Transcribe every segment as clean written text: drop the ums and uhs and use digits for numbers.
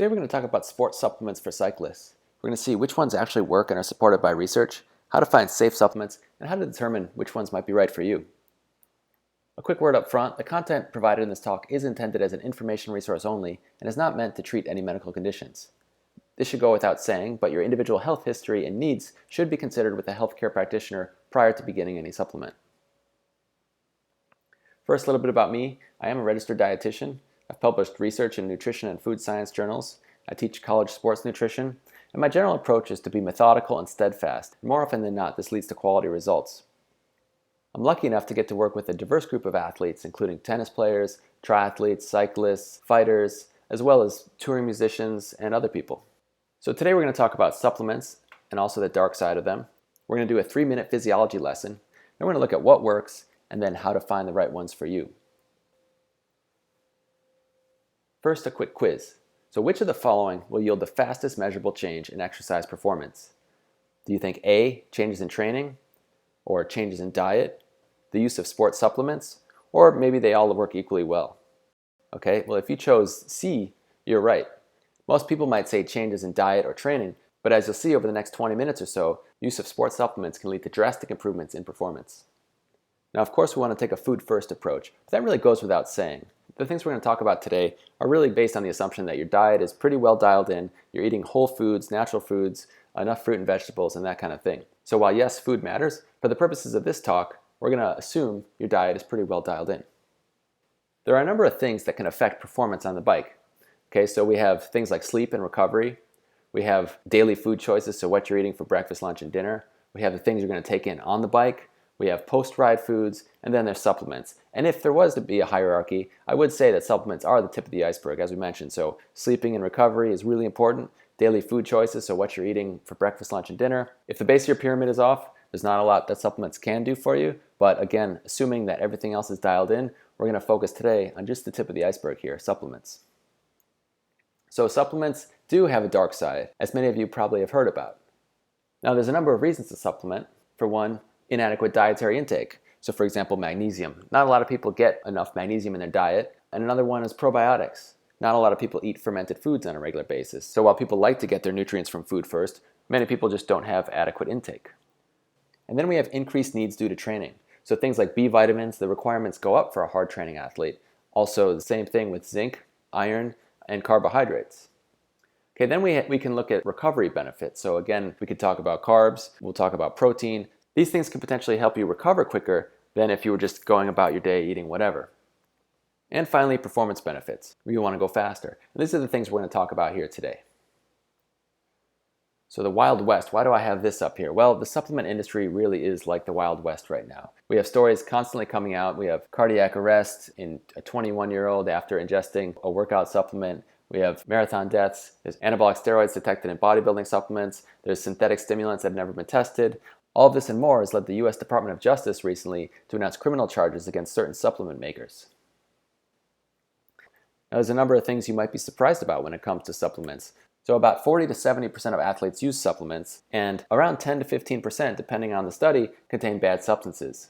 Today we're going to talk about sports supplements for cyclists. We're going to see which ones actually work and are supported by research, how to find safe supplements, and how to determine which ones might be right for you. A quick word up front, the content provided in this talk is intended as an information resource only and is not meant to treat any medical conditions. This should go without saying, but your individual health history and needs should be considered with a healthcare practitioner prior to beginning any supplement. First, a little bit about me. I am a registered dietitian. I've published research in nutrition and food science journals. I teach college sports nutrition, and my general approach is to be methodical and steadfast. More often than not, this leads to quality results. I'm lucky enough to get to work with a diverse group of athletes, including tennis players, triathletes, cyclists, fighters, as well as touring musicians and other people. So today we're going to talk about supplements and also the dark side of them. We're going to do a 3-minute physiology lesson, and we're going to look at what works and then how to find the right ones for you. First, a quick quiz. So which of the following will yield the fastest measurable change in exercise performance? Do you think A, changes in training, or changes in diet, the use of sports supplements, or maybe they all work equally well? Okay, well if you chose C, you're right. Most people might say changes in diet or training, but as you'll see over the next 20 minutes or so, use of sports supplements can lead to drastic improvements in performance. Now of course we want to take a food-first approach, but that really goes without saying. The things we're going to talk about today are really based on the assumption that your diet is pretty well dialed in, you're eating whole foods, natural foods, enough fruit and vegetables, and that kind of thing. So while yes, food matters, for the purposes of this talk, we're going to assume your diet is pretty well dialed in. There are a number of things that can affect performance on the bike. Okay, so we have things like sleep and recovery. We have daily food choices, so what you're eating for breakfast, lunch, and dinner. We have the things you're going to take in on the bike. We have post-ride foods, and then there's supplements. And if there was to be a hierarchy, I would say that supplements are the tip of the iceberg, as we mentioned. So sleeping and recovery is really important. Daily food choices, so what you're eating for breakfast, lunch, and dinner. If the base of your pyramid is off, there's not a lot that supplements can do for you. But again, assuming that everything else is dialed in, we're going to focus today on just the tip of the iceberg here, supplements. So supplements do have a dark side, as many of you probably have heard about. Now there's a number of reasons to supplement. For one, inadequate dietary intake. So for example, magnesium. Not a lot of people get enough magnesium in their diet. And another one is probiotics. Not a lot of people eat fermented foods on a regular basis. So while people like to get their nutrients from food first, many people just don't have adequate intake. And then we have increased needs due to training. So things like B vitamins, the requirements go up for a hard training athlete. Also the same thing with zinc, iron, and carbohydrates. Okay, then we can look at recovery benefits. So again, we could talk about carbs, we'll talk about protein. These things can potentially help you recover quicker than if you were just going about your day eating whatever. And finally, performance benefits. We want to go faster. And these are the things we're going to talk about here today. So the Wild West, why do I have this up here? Well, the supplement industry really is like the Wild West right now. We have stories constantly coming out. We have cardiac arrest in a 21-year-old after ingesting a workout supplement. We have marathon deaths. There's anabolic steroids detected in bodybuilding supplements. There's synthetic stimulants that have never been tested. All of this and more has led the U.S. Department of Justice recently to announce criminal charges against certain supplement makers. Now, there's a number of things you might be surprised about when it comes to supplements. So about 40 to 70% of athletes use supplements, and around 10 to 15%, depending on the study, contain bad substances.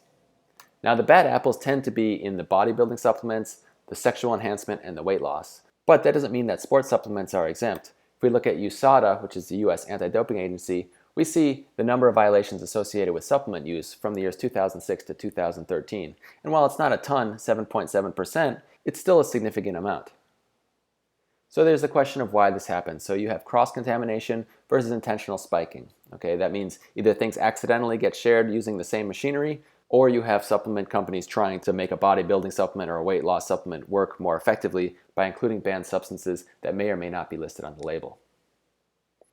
Now, the bad apples tend to be in the bodybuilding supplements, the sexual enhancement, and the weight loss. But that doesn't mean that sports supplements are exempt. If we look at USADA, which is the U.S. Anti-Doping Agency, we see the number of violations associated with supplement use from the years 2006 to 2013. And while it's not a ton, 7.7%, it's still a significant amount. So there's the question of why this happens. So you have cross-contamination versus intentional spiking. Okay, that means either things accidentally get shared using the same machinery, or you have supplement companies trying to make a bodybuilding supplement or a weight loss supplement work more effectively by including banned substances that may or may not be listed on the label.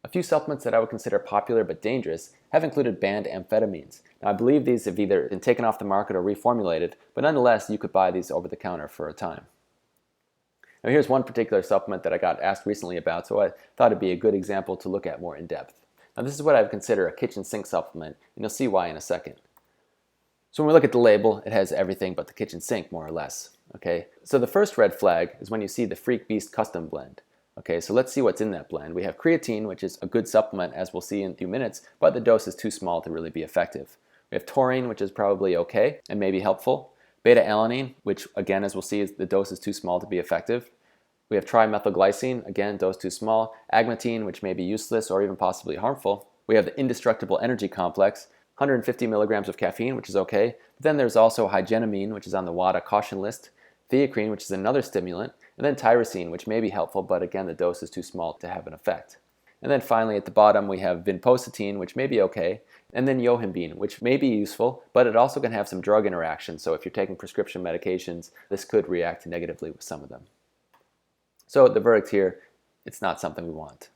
A few supplements that I would consider popular but dangerous have included banned amphetamines. Now, I believe these have either been taken off the market or reformulated, but nonetheless, you could buy these over the counter for a time. Now, here's one particular supplement that I got asked recently about, so I thought it'd be a good example to look at more in depth. Now, this is what I would consider a kitchen sink supplement, and you'll see why in a second. So when we look at the label, it has everything but the kitchen sink, more or less. Okay, so the first red flag is when you see the Freak Beast Custom Blend. Okay, so let's see what's in that blend. We have creatine, which is a good supplement, as we'll see in a few minutes, but the dose is too small to really be effective. We have taurine, which is probably okay and may be helpful. Beta-alanine, which again, as we'll see, the dose is too small to be effective. We have trimethylglycine, again, dose too small, agmatine, which may be useless or even possibly harmful. We have the indestructible energy complex, 150 milligrams of caffeine, which is okay. But then there's also hygenamine, which is on the WADA caution list, theacrine, which is another stimulant, and then tyrosine, which may be helpful, but again, the dose is too small to have an effect. And then finally, at the bottom, we have vinpocetine, which may be okay, and then yohimbine, which may be useful, but it also can have some drug interactions. So if you're taking prescription medications, this could react negatively with some of them. So the verdict here, it's not something we want.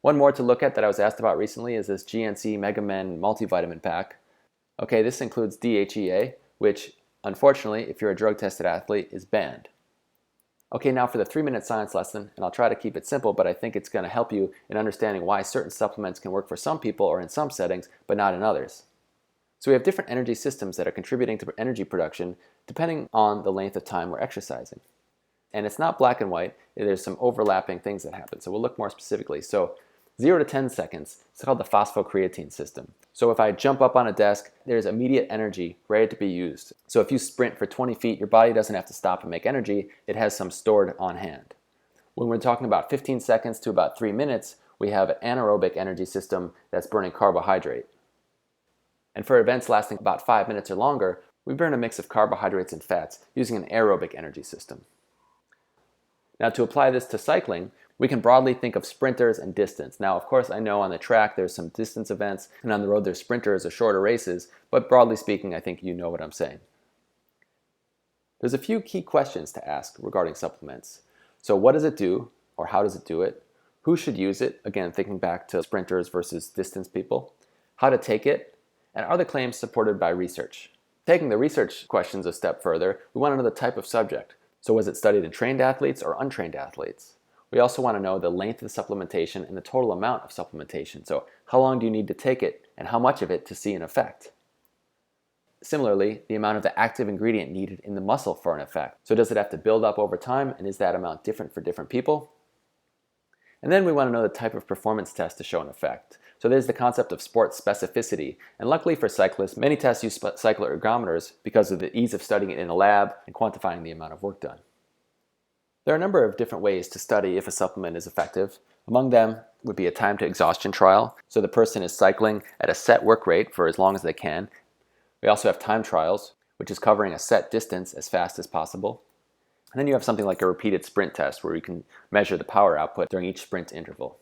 One more to look at that I was asked about recently is this GNC Mega Men multivitamin pack. Okay, this includes DHEA, which unfortunately, if you're a drug-tested athlete, is banned. Okay, now for the 3-minute science lesson, and I'll try to keep it simple, but I think it's going to help you in understanding why certain supplements can work for some people or in some settings, but not in others. So we have different energy systems that are contributing to energy production depending on the length of time we're exercising. And it's not black and white, there's some overlapping things that happen. So we'll look more specifically. So 0 to 10 seconds, it's called the phosphocreatine system. So if I jump up on a desk, there's immediate energy ready to be used. So if you sprint for 20 feet, your body doesn't have to stop and make energy, it has some stored on hand. When we're talking about 15 seconds to about 3 minutes, we have an anaerobic energy system that's burning carbohydrate. And for events lasting about 5 minutes or longer, we burn a mix of carbohydrates and fats using an aerobic energy system. Now to apply this to cycling, we can broadly think of sprinters and distance. Now, of course, I know on the track there's some distance events, and on the road there's sprinters or shorter races, but broadly speaking, I think you know what I'm saying. There's a few key questions to ask regarding supplements. So what does it do, or how does it do it? Who should use it? Again, thinking back to sprinters versus distance people. How to take it, and are the claims supported by research? Taking the research questions a step further, we want to know the type of subject. So was it studied in trained athletes or untrained athletes? We also want to know the length of the supplementation and the total amount of supplementation. So how long do you need to take it and how much of it to see an effect? Similarly, the amount of the active ingredient needed in the muscle for an effect. So does it have to build up over time, and is that amount different for different people? And then we want to know the type of performance test to show an effect. So there's the concept of sport specificity, and luckily for cyclists, many tests use cycler ergometers because of the ease of studying it in a lab and quantifying the amount of work done. There are a number of different ways to study if a supplement is effective. Among them would be a time to exhaustion trial, so the person is cycling at a set work rate for as long as they can. We also have time trials, which is covering a set distance as fast as possible. And then you have something like a repeated sprint test where you can measure the power output during each sprint interval.